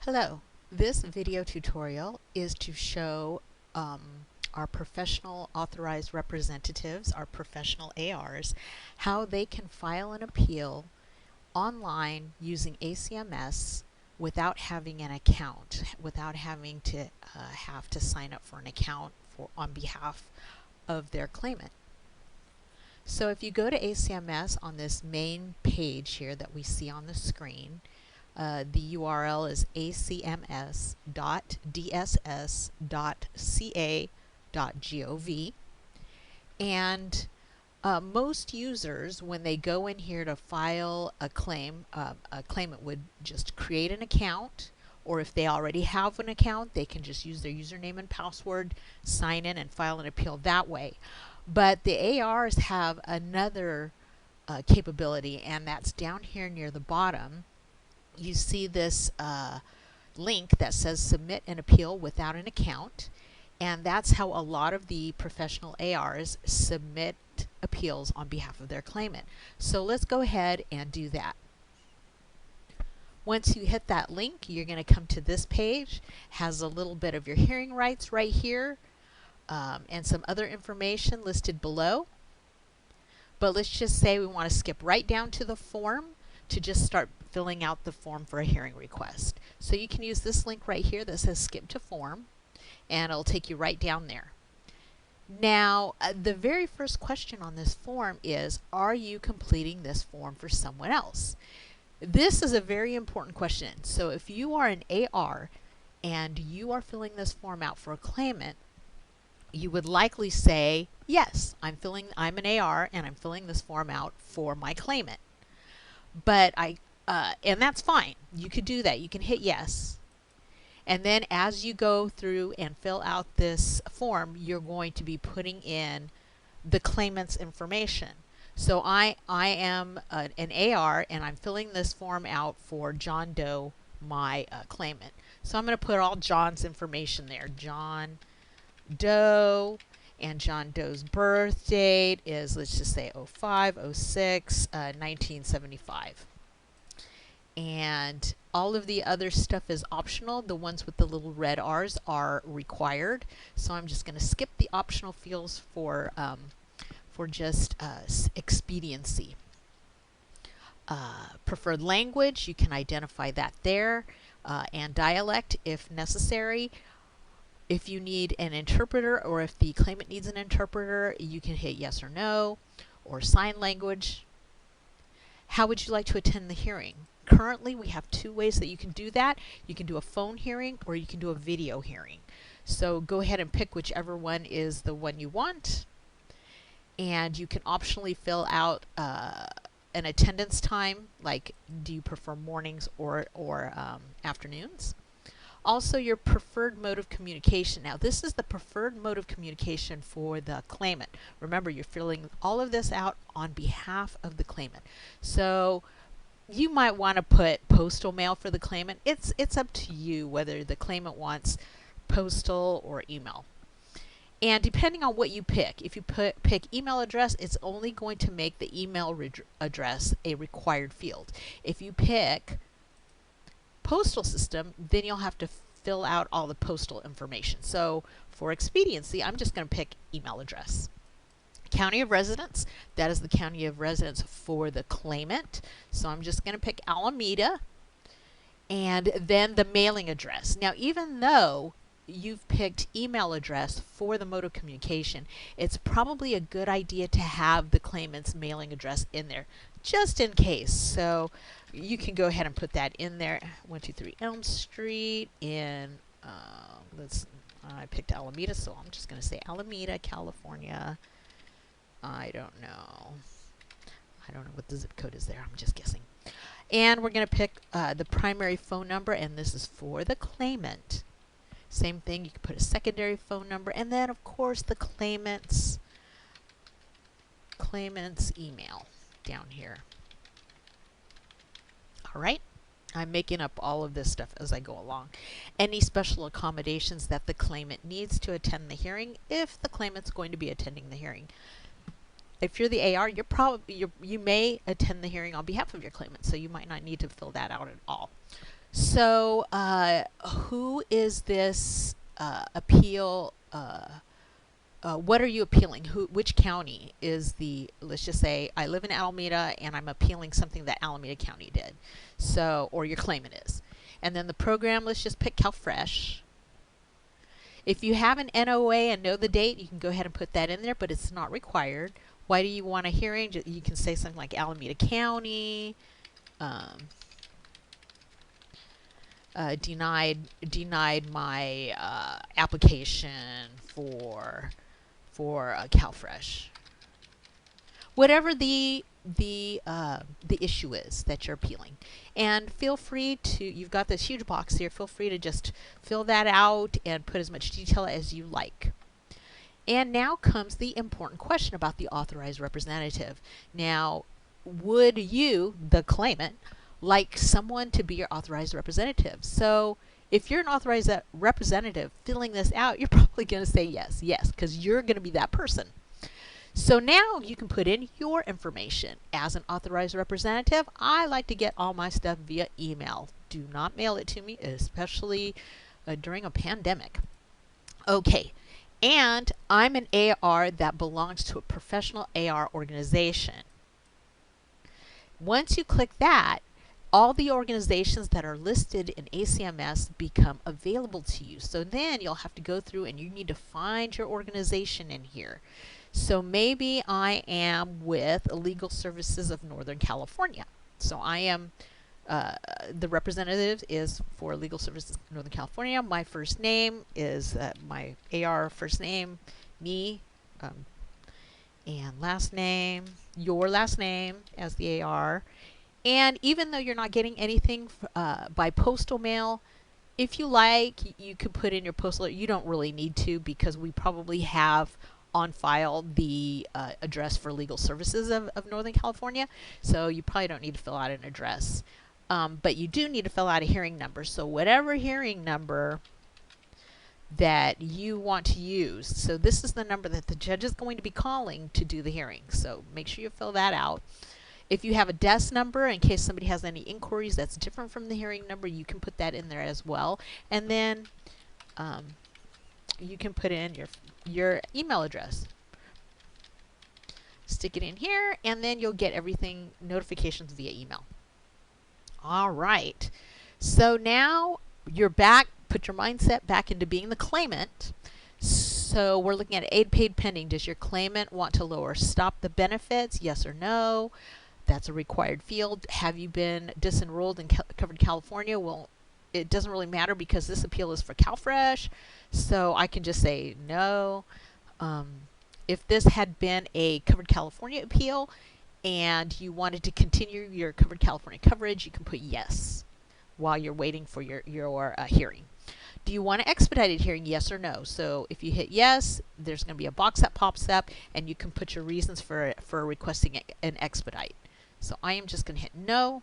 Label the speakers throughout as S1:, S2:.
S1: Hello, this video tutorial is to show our professional authorized representatives, our professional ARs, how they can file an appeal online using ACMS without having an account, without having to have to sign up for an account on behalf of their claimant. So if you go to ACMS on this main page here that we see on the screen, the URL is acms.dss.ca.gov, and most users, when they go in here to file a claim, a claimant would just create an account, or if they already have an account, they can just use their username and password, sign in, and file an appeal that way. But the ARs have another capability, and that's down here near the bottom. You see this link that says submit an appeal without an account, and that's how a lot of the professional ARs submit appeals on behalf of their claimant. So let's go ahead and do that. Once you hit that link, you're going to come to this page. Has a little bit of your hearing rights right here, and some other information listed below. But let's just say we want to skip right down to the form to just start filling out the form for a hearing request. So you can use this link right here that says skip to form, and it'll take you right down there. Now, the very first question on this form is, are you completing this form for someone else? This is a very important question. So if you are an AR and you are filling this form out for a claimant, you would likely say, yes, I'm an AR and I'm filling this form out for my claimant. But and that's fine. You could do that. You can hit yes. And then as you go through and fill out this form, you're going to be putting in the claimant's information. So I am an AR and I'm filling this form out for John Doe, my claimant. So I'm going to put all John's information there. John Doe, and John Doe's birth date is, let's just say 05, 06, 1975. And all of the other stuff is optional. The ones with the little red R's are required. So I'm just going to skip the optional fields for just expediency. Preferred language, you can identify that there, and dialect if necessary. If you need an interpreter, or if the claimant needs an interpreter, you can hit yes or no, or sign language. How would you like to attend the hearing? Currently, we have two ways that you can do that. You can do a phone hearing, or you can do a video hearing. So go ahead and pick whichever one is the one you want. And you can optionally fill out an attendance time, like do you prefer mornings or afternoons. Also, your preferred mode of communication. Now, this is the preferred mode of communication for the claimant. Remember, you're filling all of this out on behalf of the claimant. So you might want to put postal mail for the claimant. It's up to you whether the claimant wants postal or email. And depending on what you pick, if you pick email address, it's only going to make the email address a required field. If you pick postal system, then you'll have to fill out all the postal information. So for expediency, I'm just going to pick email address. County of residence, that is the county of residence for the claimant. So I'm just going to pick Alameda, and then the mailing address. Now, even though you've picked email address for the mode of communication, it's probably a good idea to have the claimant's mailing address in there, just in case. So you can go ahead and put that in there. 123 Elm Street in, I picked Alameda, so I'm just going to say Alameda, California. I don't know what the zip code is there. I'm just guessing. And we're going to pick the primary phone number, and this is for the claimant. Same thing, you can put a secondary phone number, and then of course the claimant's email down here. All right, I'm making up all of this stuff as I go along. Any special accommodations that the claimant needs to attend the hearing, if the claimant's going to be attending the hearing. If you're the AR, you may attend the hearing on behalf of your claimant, so you might not need to fill that out at all. So, who is this appeal? What are you appealing? Which county is the? Let's just say I live in Alameda and I'm appealing something that Alameda County did. So, or your claimant is, and then the program. Let's just pick CalFresh. If you have an NOA and know the date, you can go ahead and put that in there, but it's not required. Why do you want a hearing? You can say something like Alameda County. Denied my application for CalFresh. Whatever the issue is that you're appealing, and feel free to. You've got this huge box here. Feel free to just fill that out and put as much detail as you like. And now comes the important question about the authorized representative. Now, would you, the claimant, like someone to be your authorized representative? So if you're an authorized representative filling this out, you're probably going to say yes, because you're going to be that person. So now you can put in your information. As an authorized representative, I like to get all my stuff via email. Do not mail it to me, especially during a pandemic. Okay, and I'm an AR that belongs to a professional AR organization. Once you click that, all the organizations that are listed in ACMS become available to you. So then you'll have to go through and you need to find your organization in here. So maybe I am with Legal Services of Northern California. So I am, the representative is for Legal Services of Northern California. My first name is my AR first name, me, and last name, your last name as the AR. And even though you're not getting anything by postal mail, if you like, you could put in your postal. You don't really need to, because we probably have on file the address for Legal Services of Northern California. So you probably don't need to fill out an address. But you do need to fill out a hearing number. So whatever hearing number that you want to use. So this is the number that the judge is going to be calling to do the hearing. So make sure you fill that out. If you have a desk number, in case somebody has any inquiries that's different from the hearing number, you can put that in there as well. And then you can put in your email address. Stick it in here, and then you'll get everything, notifications via email. All right. So now you're back. Put your mindset back into being the claimant. So we're looking at aid paid pending. Does your claimant want to lower stop the benefits? Yes or no? That's a required field. Have you been disenrolled in Covered California? Well, it doesn't really matter because this appeal is for CalFresh. So I can just say no. If this had been a Covered California appeal and you wanted to continue your Covered California coverage, you can put yes while you're waiting for your hearing. Do you want an expedited hearing? Yes or no? So if you hit yes, there's going to be a box that pops up, and you can put your reasons for requesting an expedite. So I am just going to hit no.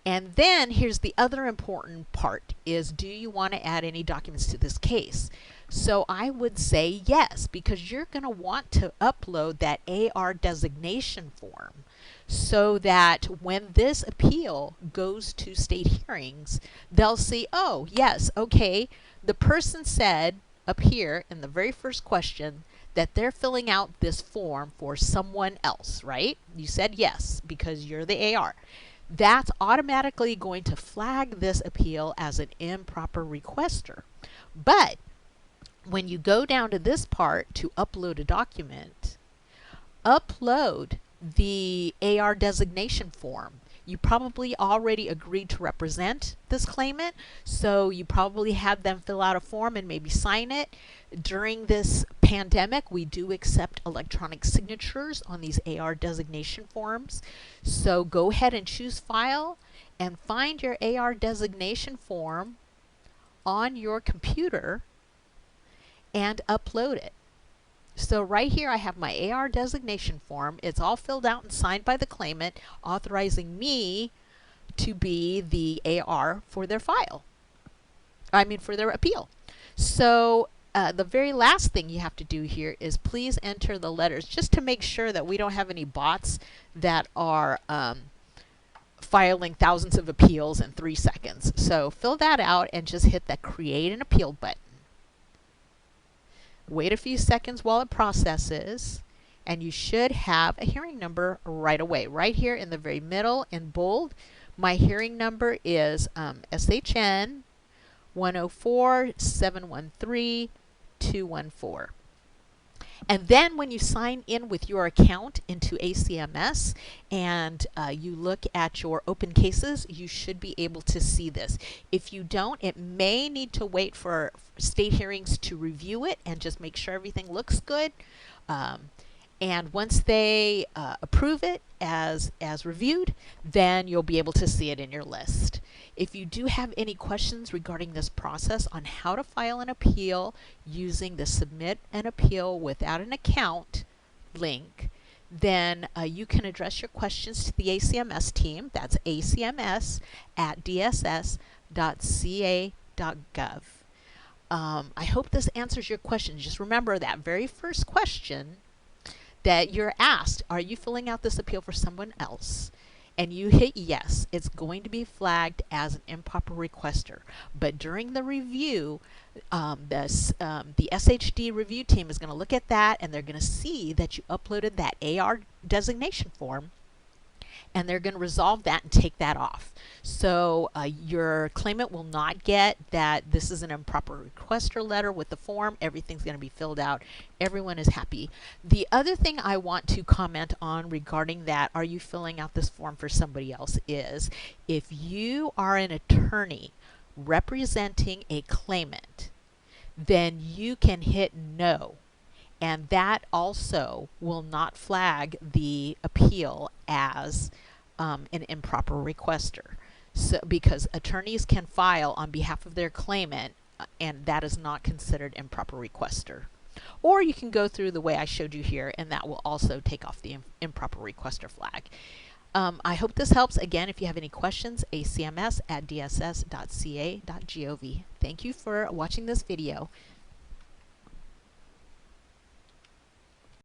S1: And then here's the other important part is, do you want to add any documents to this case? So I would say yes, because you're going to want to upload that AR designation form so that when this appeal goes to state hearings, they'll see, oh, yes, okay, the person said up here in the very first question that they're filling out this form for someone else, right? You said yes because you're the AR. That's automatically going to flag this appeal as an improper requester. But when you go down to this part to upload a document, upload the AR designation form. You probably already agreed to represent this claimant, so you probably had them fill out a form and maybe sign it. During this pandemic, we do accept electronic signatures on these AR designation forms. So go ahead and choose File and find your AR designation form on your computer and upload it. So right here I have my AR designation form. It's all filled out and signed by the claimant, authorizing me to be the AR for their file. I mean for their appeal. So the very last thing you have to do here is please enter the letters, just to make sure that we don't have any bots that are filing thousands of appeals in 3 seconds. So fill that out and just hit the Create an Appeal button. Wait a few seconds while it processes, and you should have a hearing number right away. Right here in the very middle in bold, my hearing number is SHN 104-713-214. And then when you sign in with your account into ACMS and you look at your open cases, you should be able to see this. If you don't, it may need to wait for state hearings to review it and just make sure everything looks good. And once they approve it as reviewed, then you'll be able to see it in your list. If you do have any questions regarding this process on how to file an appeal using the Submit an Appeal Without an Account link, then you can address your questions to the ACMS team. That's acms@dss.ca.gov. I hope this answers your question. Just remember that very first question that you're asked, are you filling out this appeal for someone else? And you hit yes, it's going to be flagged as an improper requester. But during the review, the SHD review team is going to look at that, and they're going to see that you uploaded that AR designation form, and they're going to resolve that and take that off. So your claimant will not get that this is an improper requester letter with the form. Everything's going to be filled out. Everyone is happy. The other thing I want to comment on regarding that, are you filling out this form for somebody else, is if you are an attorney representing a claimant, then you can hit no. And that also will not flag the appeal as an improper requester. So, because attorneys can file on behalf of their claimant, and that is not considered improper requester. Or you can go through the way I showed you here, and that will also take off the improper requester flag. I hope this helps. Again, if you have any questions, acms@dss.ca.gov. Thank you for watching this video.